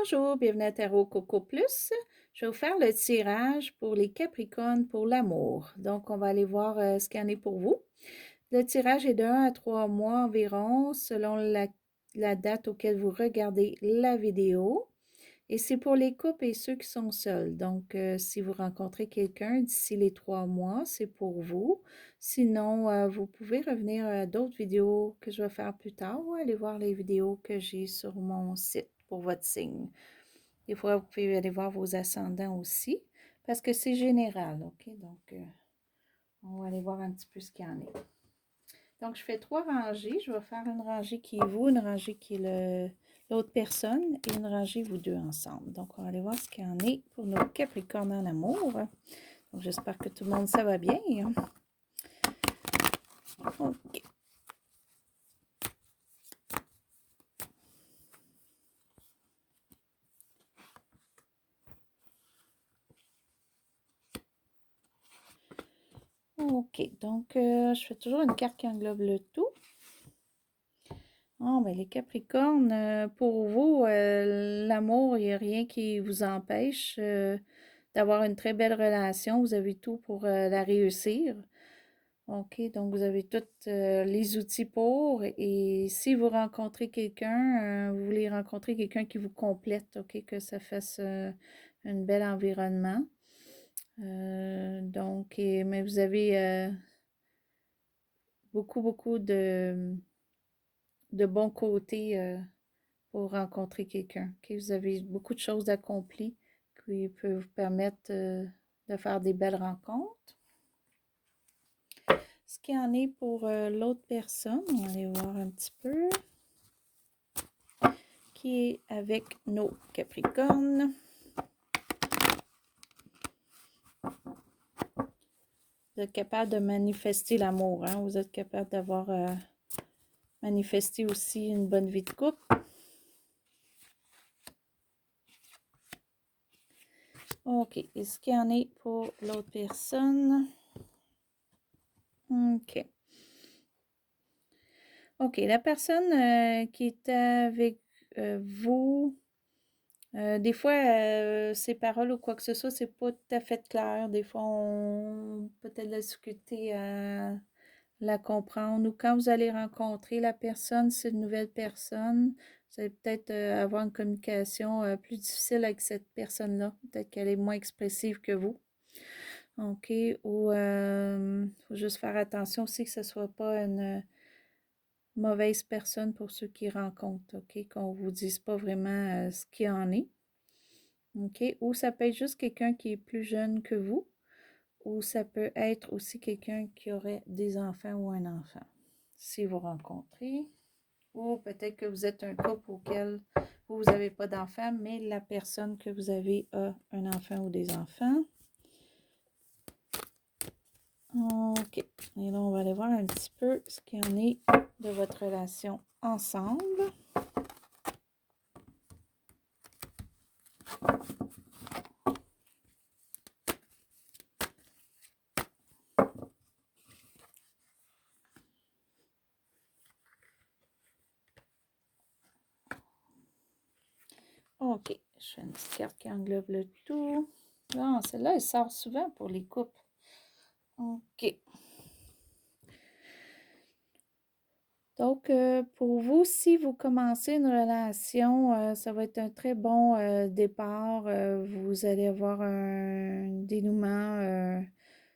Bonjour, bienvenue à Tarot Coco Plus. Je vais vous faire le tirage pour les Capricornes pour l'amour. Donc, on va aller voir ce qu'il y en est pour vous. Le tirage est de 1 à 3 mois environ, selon la date auquel vous regardez la vidéo. Et c'est pour les couples et ceux qui sont seuls. Donc, si vous rencontrez quelqu'un d'ici les 3 mois, c'est pour vous. Sinon, vous pouvez revenir à d'autres vidéos que je vais faire plus tard ou aller voir les vidéos que j'ai sur mon site pour votre signe. Des fois, vous pouvez aller voir vos ascendants aussi, parce que c'est général, OK? Donc, on va aller voir un petit peu ce qu'il y en est. Donc, je fais 3 rangées. Je vais faire une rangée qui est vous, une rangée qui est l'autre personne et une rangée vous deux ensemble. Donc, on va aller voir ce qu'il y en est pour nos Capricornes en amour. Donc, j'espère que tout le monde, ça va bien. OK. OK. Donc, je fais toujours une carte qui englobe le tout. Oh, ben les Capricornes, pour vous, l'amour, il n'y a rien qui vous empêche d'avoir une très belle relation. Vous avez tout pour la réussir. OK, donc vous avez tous les outils pour. Et si vous rencontrez quelqu'un, vous voulez rencontrer quelqu'un qui vous complète, OK, que ça fasse un bel environnement. Donc, mais vous avez beaucoup de bons côtés pour rencontrer quelqu'un. OK, vous avez beaucoup de choses accomplies qui peuvent vous permettre de faire des belles rencontres. Ce qu'il y en est pour l'autre personne, on va aller voir un petit peu, qui est avec nos Capricornes. Vous êtes capable de manifester l'amour, hein? Vous êtes capable d'avoir manifesté aussi une bonne vie de couple. OK, et ce qu'il y en est pour l'autre personne? OK. OK, la personne qui est avec vous, des fois, ces paroles ou quoi que ce soit, c'est pas tout à fait clair. Des fois, on peut-être la difficulté à la comprendre. Ou quand vous allez rencontrer la personne, c'est une nouvelle personne, vous allez peut-être avoir une communication plus difficile avec cette personne-là. Peut-être qu'elle est moins expressive que vous. OK, ou faut juste faire attention aussi que ce soit pas une mauvaise personne pour ceux qui rencontrent, OK, qu'on vous dise pas vraiment ce qu'il en est. OK, ou ça peut être juste quelqu'un qui est plus jeune que vous, ou ça peut être aussi quelqu'un qui aurait des enfants ou un enfant, si vous rencontrez. Ou peut-être que vous êtes un couple auquel vous n'avez pas d'enfants, mais la personne que vous avez a un enfant ou des enfants. OK. Et là, on va aller voir un petit peu ce qu'il y en est de votre relation ensemble. OK. Je fais une petite carte qui englobe le tout. Non, celle-là, elle sort souvent pour les couples. OK. Donc, pour vous, si vous commencez une relation, ça va être un très bon départ. Vous allez avoir un dénouement.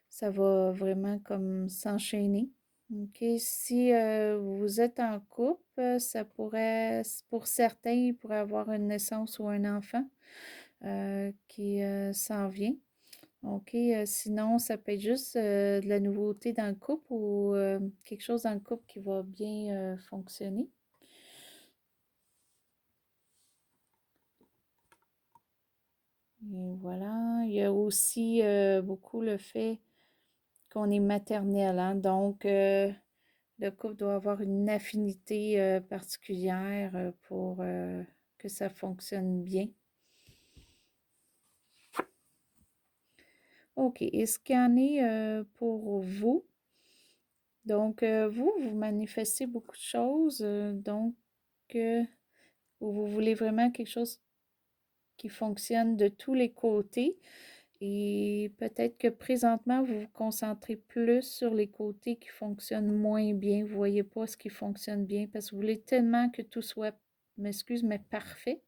Ça va vraiment comme s'enchaîner. OK. Si vous êtes en couple, ça pourrait, pour certains, il pourrait avoir une naissance ou un enfant qui s'en vient. OK. Sinon, ça peut être juste de la nouveauté dans le couple ou quelque chose dans le couple qui va bien fonctionner. Et voilà. Il y a aussi beaucoup le fait qu'on est maternel, hein? Donc, le couple doit avoir une affinité particulière pour que ça fonctionne bien. OK. Et ce qu'il y en est pour vous? Donc, vous manifestez beaucoup de choses. Donc, vous voulez vraiment quelque chose qui fonctionne de tous les côtés. Et peut-être que présentement, vous vous concentrez plus sur les côtés qui fonctionnent moins bien. Vous ne voyez pas ce qui fonctionne bien parce que vous voulez tellement que tout soit, m'excuse, mais parfait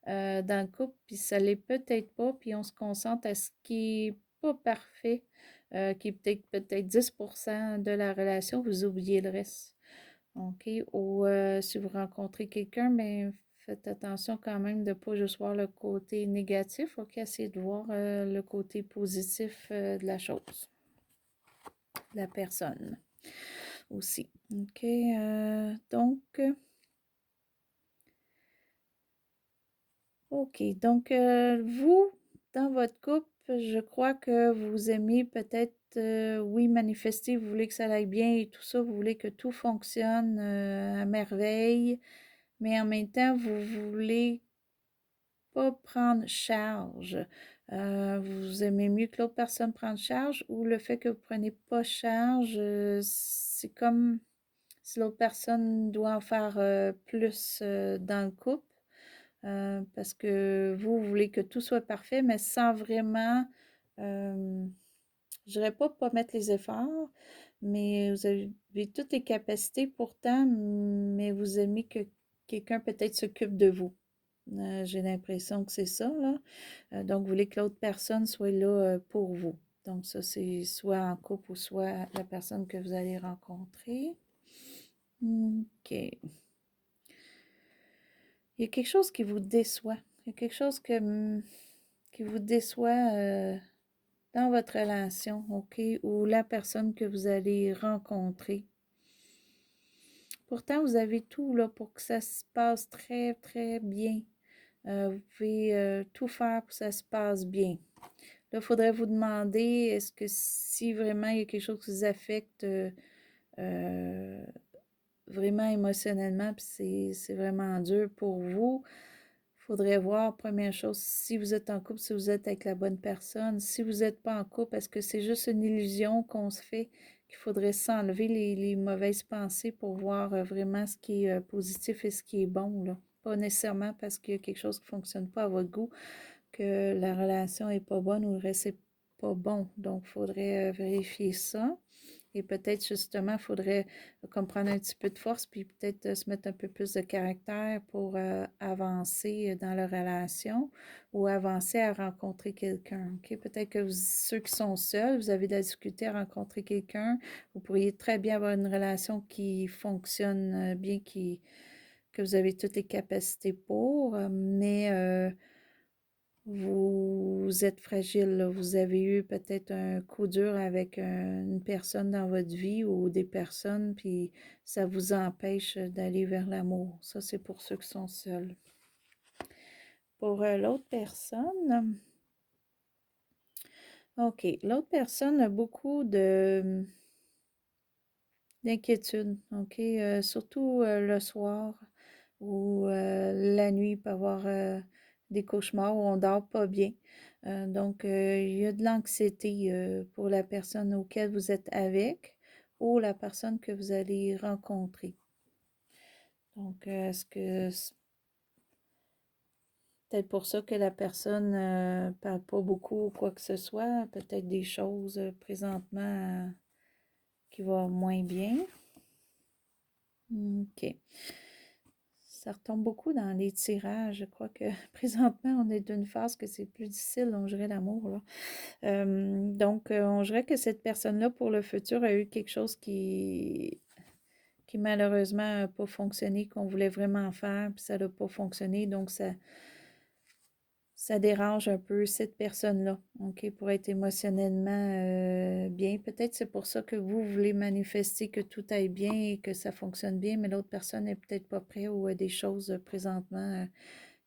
dans le couple, puis ça l'est peut-être pas, puis on se concentre à ce qui est pas parfait, qui est peut-être 10% de la relation, vous oubliez le reste. OK? Ou si vous rencontrez quelqu'un, mais faites attention quand même de ne pas juste voir le côté négatif. OK? Essayez de voir le côté positif de la chose, de la personne aussi. OK? Donc, vous, dans votre couple, je crois que vous aimez peut-être, oui, manifester, vous voulez que ça aille bien et tout ça, vous voulez que tout fonctionne à merveille, mais en même temps, vous voulez pas prendre charge. Vous aimez mieux que l'autre personne prenne charge ou le fait que vous prenez pas charge, c'est comme si l'autre personne doit en faire plus dans le couple. Parce que vous voulez que tout soit parfait, mais sans vraiment, je dirais pas mettre les efforts, mais vous avez toutes les capacités pourtant, mais vous aimez que quelqu'un peut-être s'occupe de vous. J'ai l'impression que c'est ça, là. Donc, vous voulez que l'autre personne soit là pour vous. Donc, ça, c'est soit en couple ou soit la personne que vous allez rencontrer. OK. Il y a quelque chose qui vous déçoit. Il y a quelque chose qui vous déçoit dans votre relation, OK, ou la personne que vous allez rencontrer. Pourtant, vous avez tout là pour que ça se passe très, très bien. Vous pouvez tout faire pour que ça se passe bien. Là, il faudrait vous demander, est-ce que si vraiment il y a quelque chose qui vous affecte vraiment émotionnellement, puis c'est vraiment dur pour vous, il faudrait voir, première chose, si vous êtes en couple, si vous êtes avec la bonne personne. Si vous n'êtes pas en couple, est-ce que c'est juste une illusion qu'on se fait, qu'il faudrait s'enlever les mauvaises pensées pour voir vraiment ce qui est positif et ce qui est bon, là. Pas nécessairement parce qu'il y a quelque chose qui ne fonctionne pas à votre goût, que la relation n'est pas bonne ou le reste n'est pas bon. Donc, il faudrait vérifier ça. Et peut-être justement, il faudrait comme prendre un petit peu de force, puis peut-être se mettre un peu plus de caractère pour avancer dans la relation ou avancer à rencontrer quelqu'un. OK? Peut-être que ceux qui sont seuls, vous avez de la difficulté à rencontrer quelqu'un. Vous pourriez très bien avoir une relation qui fonctionne bien, que vous avez toutes les capacités pour, mais vous êtes fragile, là. Vous avez eu peut-être un coup dur avec une personne dans votre vie ou des personnes, puis ça vous empêche d'aller vers l'amour. Ça, c'est pour ceux qui sont seuls. Pour l'autre personne, OK, l'autre personne a beaucoup d'inquiétude, OK, surtout le soir ou la nuit, il peut y avoir des cauchemars où on dort pas bien. Donc, il y a de l'anxiété pour la personne auquel vous êtes avec ou la personne que vous allez rencontrer. Donc, est-ce que c'est peut-être pour ça que la personne ne parle pas beaucoup ou quoi que ce soit, peut-être des choses présentement qui vont moins bien. OK. Ça retombe beaucoup dans les tirages. Je crois que présentement, on est d'une phase que c'est plus difficile, on dirait l'amour, là. Donc, on dirait que cette personne-là, pour le futur, a eu quelque chose qui malheureusement n'a pas fonctionné, qu'on voulait vraiment faire, puis ça n'a pas fonctionné. Donc, ça dérange un peu cette personne-là, OK, pour être émotionnellement bien. Peut-être c'est pour ça que vous voulez manifester que tout aille bien et que ça fonctionne bien, mais l'autre personne n'est peut-être pas prête ou a des choses présentement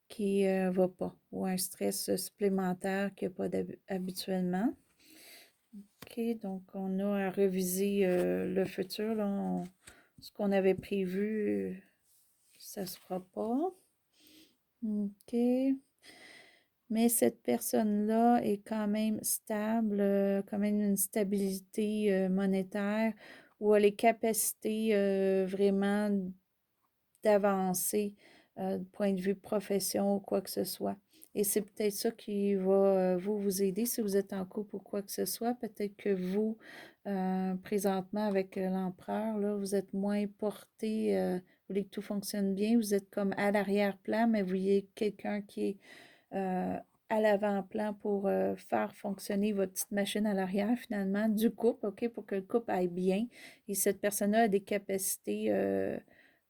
qui ne va pas ou un stress supplémentaire qu'il n'y a pas habituellement. OK, donc on a à reviser le futur. Là, ce qu'on avait prévu, ça ne se fera pas. OK. Mais cette personne-là est quand même stable, quand même une stabilité monétaire ou a les capacités vraiment d'avancer du point de vue profession ou quoi que ce soit. Et c'est peut-être ça qui va vous aider si vous êtes en couple ou quoi que ce soit. Peut-être que vous, présentement, avec l'empereur, là, vous êtes moins porté, vous voulez que tout fonctionne bien, vous êtes comme à l'arrière-plan, mais vous voyez quelqu'un qui est à l'avant-plan pour faire fonctionner votre petite machine à l'arrière, finalement, du couple, OK, pour que le couple aille bien. Et cette personne-là a des capacités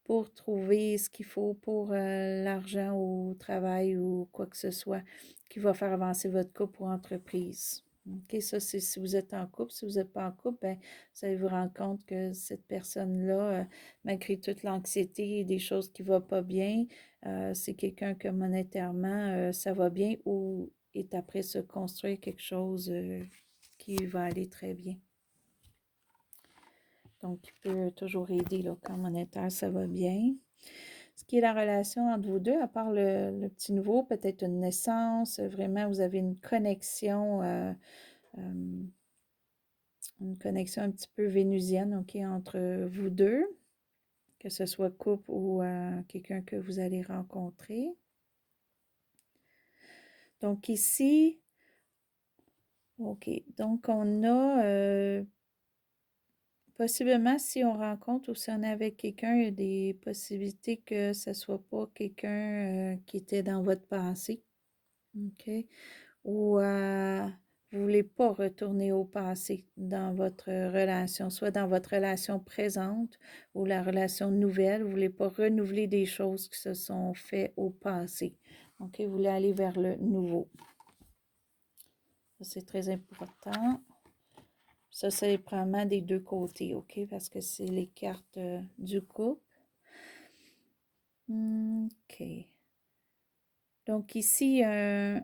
pour trouver ce qu'il faut pour l'argent au travail ou quoi que ce soit qui va faire avancer votre couple ou entreprise. OK, ça, c'est si vous êtes en couple. Si vous n'êtes pas en couple, ben, vous allez vous rendre compte que cette personne-là, malgré toute l'anxiété et des choses qui ne vont pas bien, c'est quelqu'un que monétairement, ça va bien ou est après se construire quelque chose qui va aller très bien. Donc, il peut toujours aider là, quand monétaire, ça va bien. Ce qui est la relation entre vous deux, à part le petit nouveau, peut-être une naissance, vraiment, vous avez une connexion un petit peu vénusienne, OK, entre vous deux, que ce soit couple ou quelqu'un que vous allez rencontrer. Donc ici, OK, donc on a possiblement, si on rencontre ou si on est avec quelqu'un, il y a des possibilités que ce ne soit pas quelqu'un qui était dans votre passé, OK? Ou vous ne voulez pas retourner au passé dans votre relation, soit dans votre relation présente ou la relation nouvelle. Vous ne voulez pas renouveler des choses qui se sont faites au passé. OK? Vous voulez aller vers le nouveau. Ça, c'est très important. Ça, c'est probablement des deux côtés, OK? Parce que c'est les cartes du couple. OK. Donc ici, un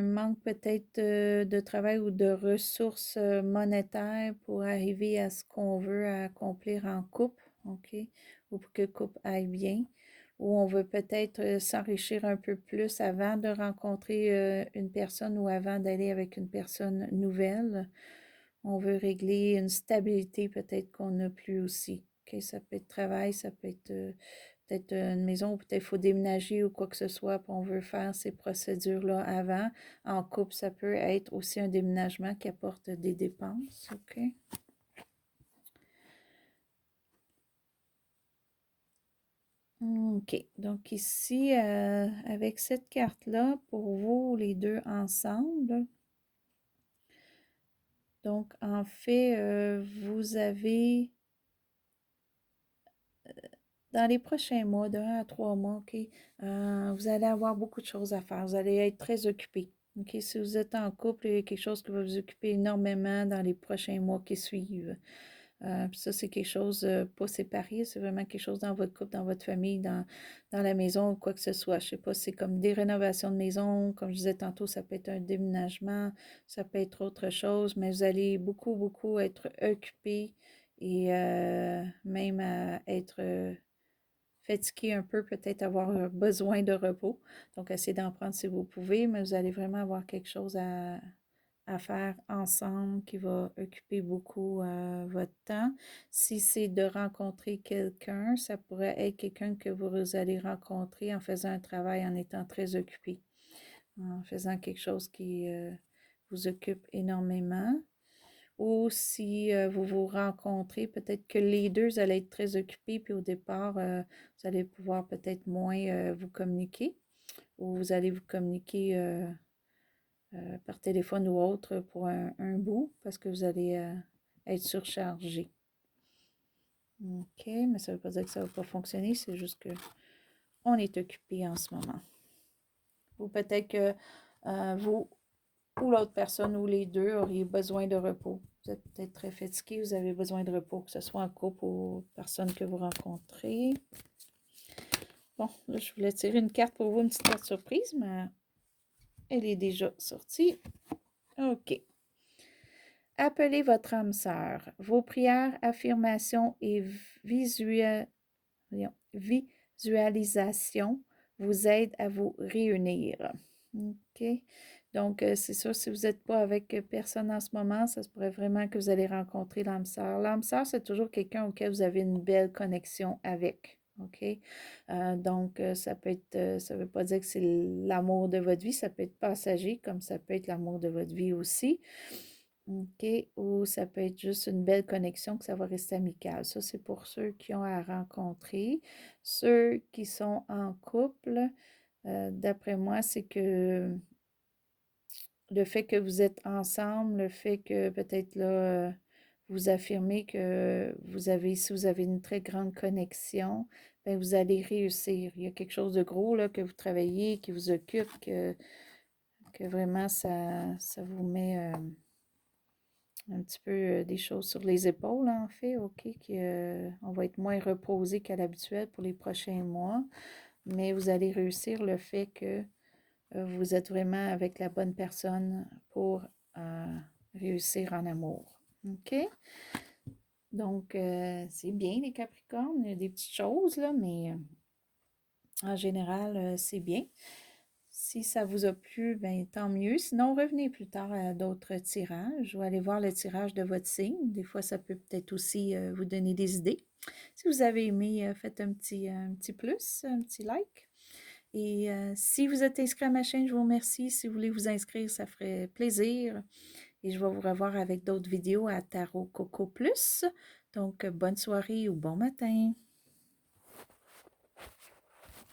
manque peut-être de travail ou de ressources monétaires pour arriver à ce qu'on veut accomplir en couple, OK? Ou pour que le couple aille bien. Ou on veut peut-être s'enrichir un peu plus avant de rencontrer une personne ou avant d'aller avec une personne nouvelle. On veut régler une stabilité peut-être qu'on n'a plus aussi. OK? Ça peut être travail, ça peut être peut-être une maison, ou peut-être il faut déménager ou quoi que ce soit, puis on veut faire ces procédures-là avant. En couple, ça peut être aussi un déménagement qui apporte des dépenses. OK? OK. Donc ici, avec cette carte-là, pour vous, les deux ensemble, donc en fait, vous avez dans les prochains mois, de 1 à 3 mois, OK, vous allez avoir beaucoup de choses à faire. Vous allez être très occupé. OK, si vous êtes en couple, il y a quelque chose qui va vous occuper énormément dans les prochains mois qui suivent. Puis ça, c'est quelque chose pas séparé, c'est vraiment quelque chose dans votre couple, dans votre famille, dans la maison ou quoi que ce soit. Je sais pas, c'est comme des rénovations de maison, comme je disais tantôt, ça peut être un déménagement, ça peut être autre chose, mais vous allez beaucoup, beaucoup être occupé et même à être fatigué un peu, peut-être avoir besoin de repos. Donc, essayez d'en prendre si vous pouvez, mais vous allez vraiment avoir quelque chose à faire ensemble qui va occuper beaucoup votre temps. Si c'est de rencontrer quelqu'un, ça pourrait être quelqu'un que vous allez rencontrer en faisant un travail en étant très occupé, en faisant quelque chose qui vous occupe énormément. Ou si vous vous rencontrez, peut-être que les deux allez être très occupés, puis au départ, vous allez pouvoir peut-être moins vous communiquer, ou vous allez vous communiquer par téléphone ou autre pour un bout, parce que vous allez être surchargé. OK, mais ça ne veut pas dire que ça ne va pas fonctionner, c'est juste que on est occupé en ce moment. Ou peut-être que vous ou l'autre personne ou les deux auriez besoin de repos. Vous êtes peut-être très fatigué, vous avez besoin de repos, que ce soit en couple ou personne que vous rencontrez. Bon, là, je voulais tirer une carte pour vous, une petite carte surprise, mais elle est déjà sortie. OK. Appelez votre âme sœur. Vos prières, affirmations et visualisations vous aident à vous réunir. OK? Donc, c'est sûr, si vous n'êtes pas avec personne en ce moment, ça se pourrait vraiment que vous allez rencontrer l'âme sœur. L'âme sœur, c'est toujours quelqu'un auquel vous avez une belle connexion avec. OK? Donc, ça veut pas dire que c'est l'amour de votre vie, ça peut être passager, comme ça peut être l'amour de votre vie aussi. OK? Ou ça peut être juste une belle connexion, que ça va rester amical. Ça, c'est pour ceux qui ont à rencontrer. Ceux qui sont en couple, d'après moi, c'est que le fait que vous êtes ensemble, le fait que peut-être là, vous affirmez que si vous avez une très grande connexion, ben vous allez réussir. Il y a quelque chose de gros là, que vous travaillez, qui vous occupe, que vraiment ça vous met un petit peu des choses sur les épaules, en fait, OK, on va être moins reposé qu'à l'habituel pour les prochains mois, mais vous allez réussir le fait que vous êtes vraiment avec la bonne personne pour réussir en amour. OK? Donc, c'est bien les Capricornes. Il y a des petites choses, là, mais en général, c'est bien. Si ça vous a plu, ben, tant mieux. Sinon, revenez plus tard à d'autres tirages ou allez voir le tirage de votre signe. Des fois, ça peut peut-être aussi vous donner des idées. Si vous avez aimé, faites un petit plus, un petit like. Et si vous êtes inscrit à ma chaîne, je vous remercie. Si vous voulez vous inscrire, ça ferait plaisir. Et je vais vous revoir avec d'autres vidéos à Tarot Coco Plus. Donc, bonne soirée ou bon matin.